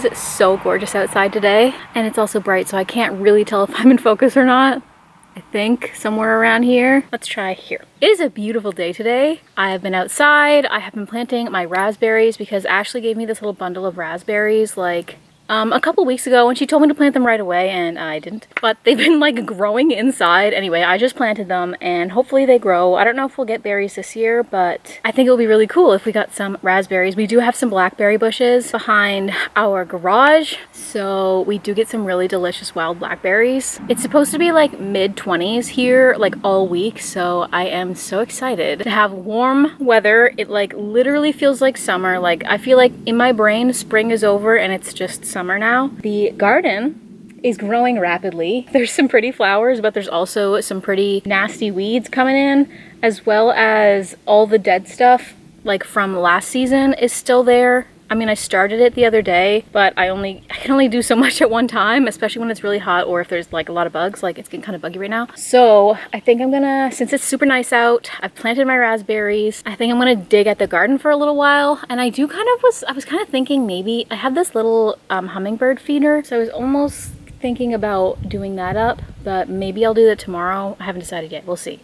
is so gorgeous outside today, and it's also bright, so I can't really tell if I'm in focus or not. I think somewhere around here. Let's try here. It is a beautiful day today. I have been outside. I have been planting my raspberries because Ashley gave me this little bundle of raspberries like a couple weeks ago, and she told me to plant them right away, and I didn't. But they've been like growing inside. Anyway, I just planted them and hopefully they grow. I don't know if we'll get berries this year, but I think it would be really cool if we got some raspberries. We do have some blackberry bushes behind our garage, so we do get some really delicious wild blackberries. It's supposed to be like mid-20s here like all week, so I am so excited to have warm weather. It like literally feels like summer. Like I feel like in my brain spring is over and it's just summer now. The garden is growing rapidly. There's some pretty flowers, but there's also some pretty nasty weeds coming in, as well as all the dead stuff like from last season is still there. I mean, I started it the other day, but I can only do so much at one time, especially when it's really hot or if there's like a lot of bugs. Like it's getting kind of buggy right now. So I think I'm gonna, since it's super nice out, I've planted my raspberries. I think I'm gonna dig at the garden for a little while. And I was kind of thinking maybe I have this little hummingbird feeder. So I was almost thinking about doing that up, but maybe I'll do that tomorrow. I haven't decided yet. We'll see.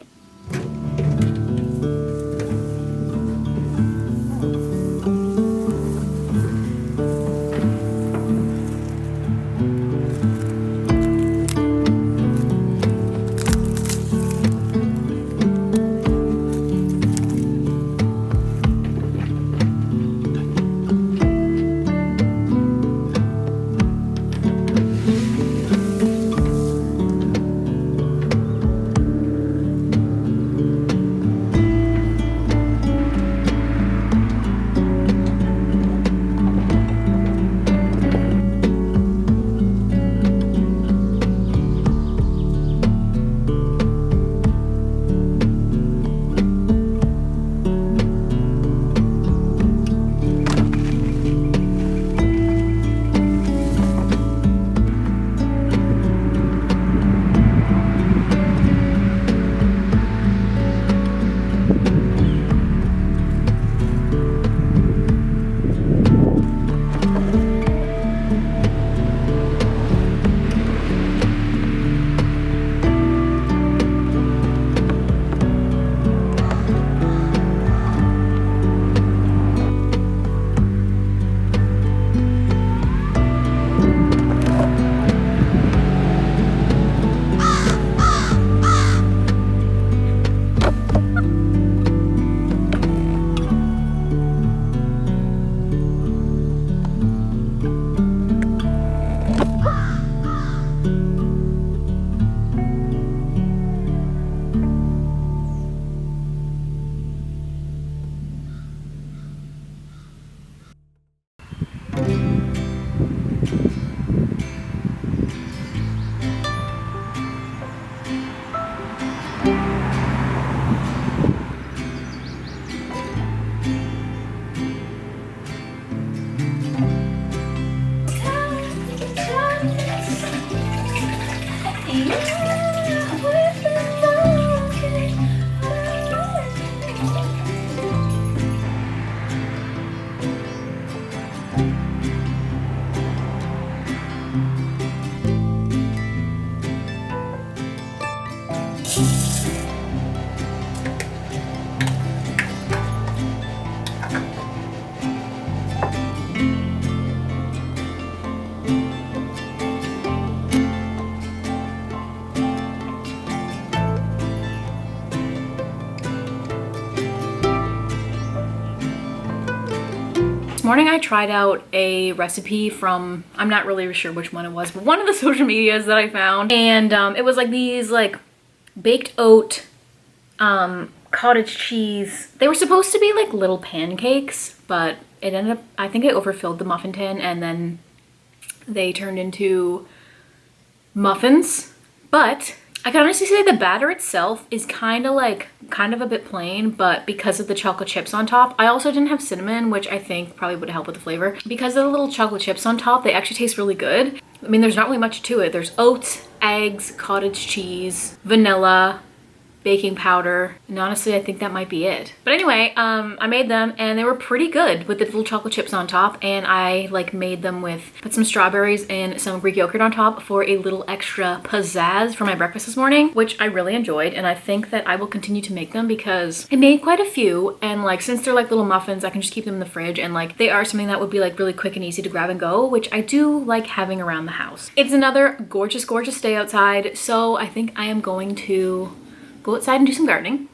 This morning I tried out a recipe from, I'm not really sure which one it was, but one of the social medias that I found, and it was like these like baked oat cottage cheese. They were supposed to be like little pancakes, but it ended up, I think I overfilled the muffin tin and then they turned into muffins. But I can honestly say the batter itself is kind of a bit plain, but because of the chocolate chips on top, I also didn't have cinnamon, which I think probably would help with the flavor. Because of the little chocolate chips on top, they actually taste really good. I mean, there's not really much to it. There's oats, eggs, cottage cheese, vanilla, baking powder, and honestly I think that might be it. But anyway, I made them and they were pretty good with the little chocolate chips on top, and I like made them with, put some strawberries and some Greek yogurt on top for a little extra pizzazz for my breakfast this morning, which I really enjoyed, and I think that I will continue to make them because I made quite a few, and like since they're like little muffins I can just keep them in the fridge, and like they are something that would be like really quick and easy to grab and go, which I do like having around the house. It's another gorgeous day outside, so I think I am going to go outside and do some gardening.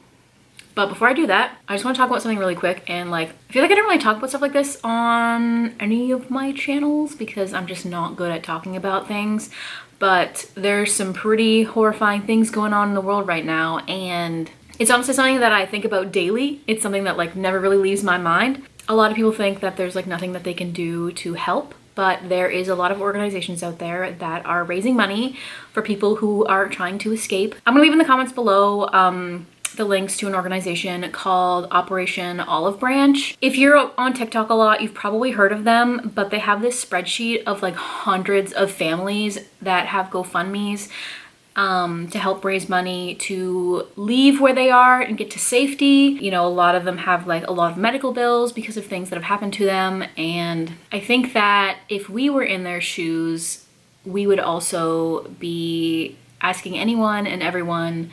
But before I do that, I just want to talk about something really quick, and like I feel like I don't really talk about stuff like this on any of my channels because I'm just not good at talking about things, but there's some pretty horrifying things going on in the world right now, and it's honestly something that I think about daily. It's something that like never really leaves my mind. A lot of people think that there's like nothing that they can do to help, but there is a lot of organizations out there that are raising money for people who are trying to escape. I'm gonna leave in the comments below the links to an organization called Operation Olive Branch. If you're on TikTok a lot, you've probably heard of them, but they have this spreadsheet of like hundreds of families that have GoFundMes to help raise money to leave where they are and get to safety. You know, a lot of them have like a lot of medical bills because of things that have happened to them. And I think that if we were in their shoes, we would also be asking anyone and everyone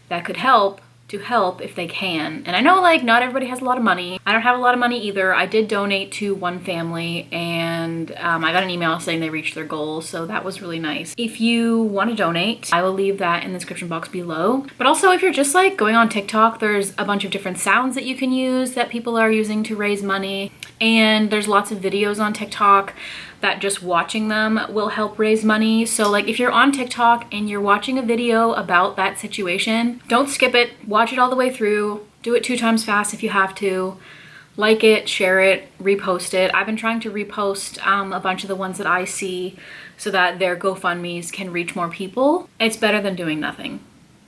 that could help to help if they can. And I know like not everybody has a lot of money. I don't have a lot of money either. I did donate to one family, and I got an email saying they reached their goal, so that was really nice. If you want to donate, I will leave that in the description box below. But also if you're just like going on TikTok, there's a bunch of different sounds that you can use that people are using to raise money, and there's lots of videos on TikTok that just watching them will help raise money. So like if you're on TikTok and you're watching a video about that situation, don't skip it, watch it all the way through, do it 2 times fast if you have to, like it, share it, repost it. I've been trying to repost a bunch of the ones that I see so that their GoFundMes can reach more people. It's better than doing nothing,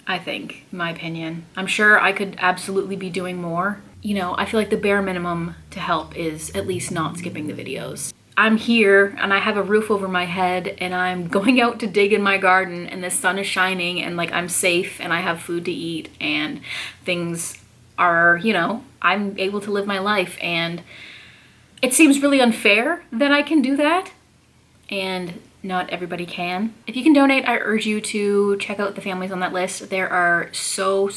I think, in my opinion. I'm sure I could absolutely be doing more. You know, I feel like the bare minimum to help is at least not skipping the videos. I'm here and I have a roof over my head and I'm going out to dig in my garden and the sun is shining and like I'm safe and I have food to eat and things are, you know, I'm able to live my life, and it seems really unfair that I can do that and not everybody can. If you can donate, I urge you to check out the families on that list. There are so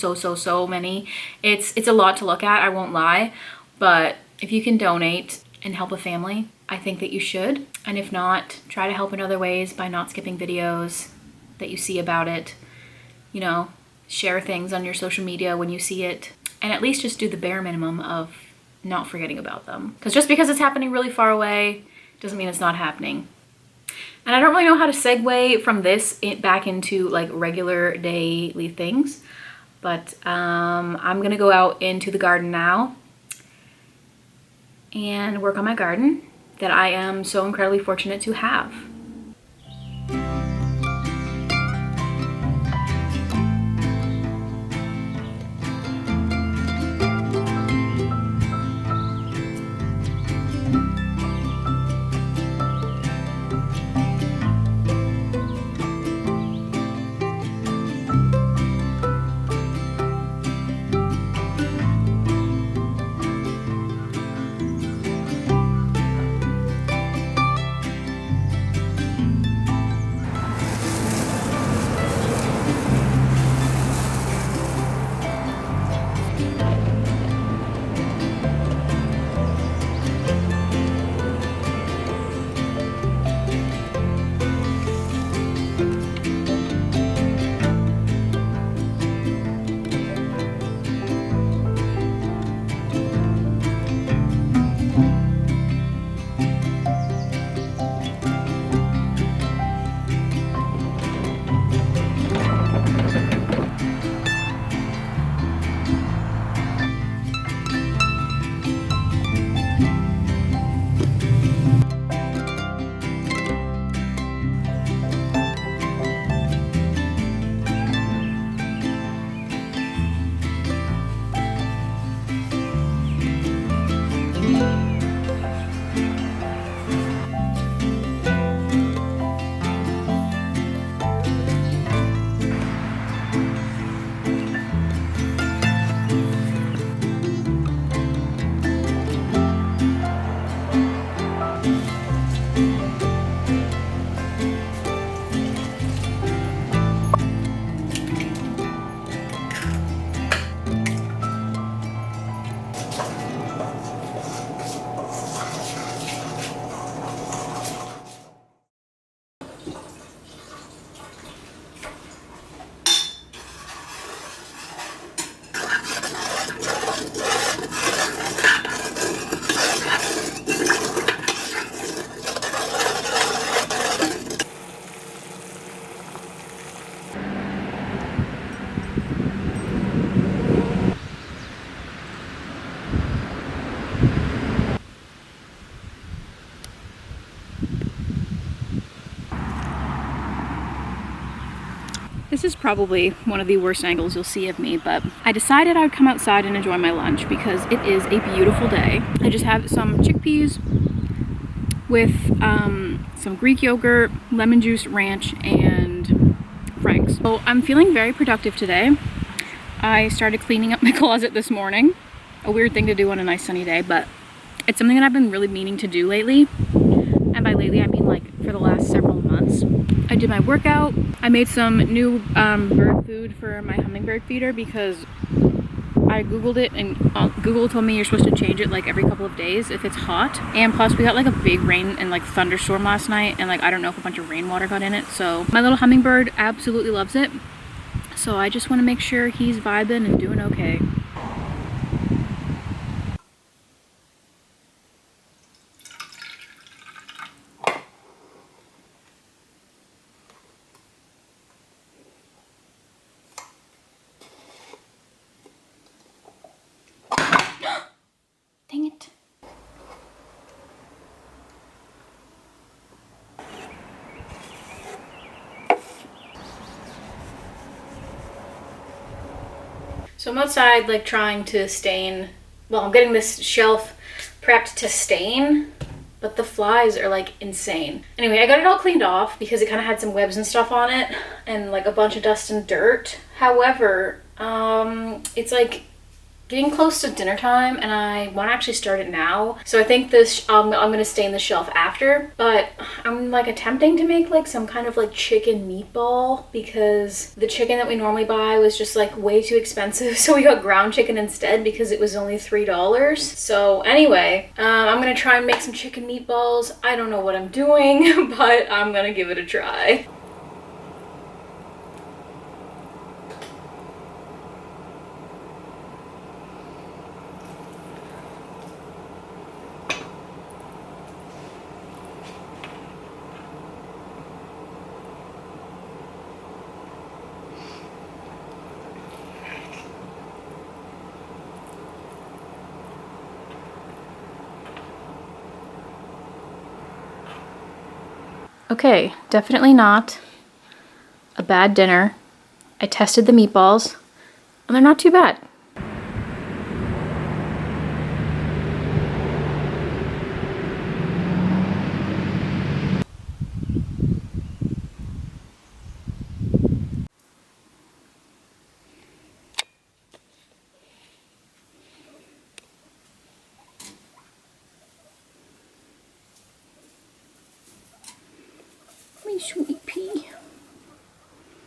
many. It's a lot to look at, I won't lie, but if you can donate and help a family, I think that you should. And if not, try to help in other ways by not skipping videos that you see about it. You know, share things on your social media when you see it, and at least just do the bare minimum of not forgetting about them. Because just because it's happening really far away doesn't mean it's not happening. And I don't really know how to segue from this back into like regular daily things, but I'm gonna go out into the garden now and work on my garden that I am so incredibly fortunate to have. This is probably one of the worst angles you'll see of me, but I decided I would come outside and enjoy my lunch because it is a beautiful day. I just have some chickpeas with some Greek yogurt, lemon juice, ranch, and Frank's. So I'm feeling very productive today. I started cleaning up my closet this morning. A weird thing to do on a nice sunny day, but it's something that I've been really meaning to do lately. And by lately, I mean like for the last several months. I did my workout. I made some new bird food for my hummingbird feeder because I googled it and Google told me you're supposed to change it like every couple of days if it's hot. And plus we got like a big rain and like thunderstorm last night, and like I don't know if a bunch of rainwater got in it. So my little hummingbird absolutely loves it. So I just want to make sure he's vibing and doing okay. Dang it. So I'm outside like trying to stain, well, I'm getting this shelf prepped to stain, but the flies are like insane. Anyway, I got it all cleaned off because it kind of had some webs and stuff on it and like a bunch of dust and dirt. However, it's like getting close to dinner time and I want to actually start it now. So I think this, I'm gonna stain the shelf after, but I'm like attempting to make like some kind of like chicken meatball because the chicken that we normally buy was just like way too expensive. So we got ground chicken instead because it was only $3. So anyway, I'm gonna try and make some chicken meatballs. I don't know what I'm doing, but I'm gonna give it a try. Okay, definitely not a bad dinner. I tested the meatballs and they're not too bad. Me sweet pea.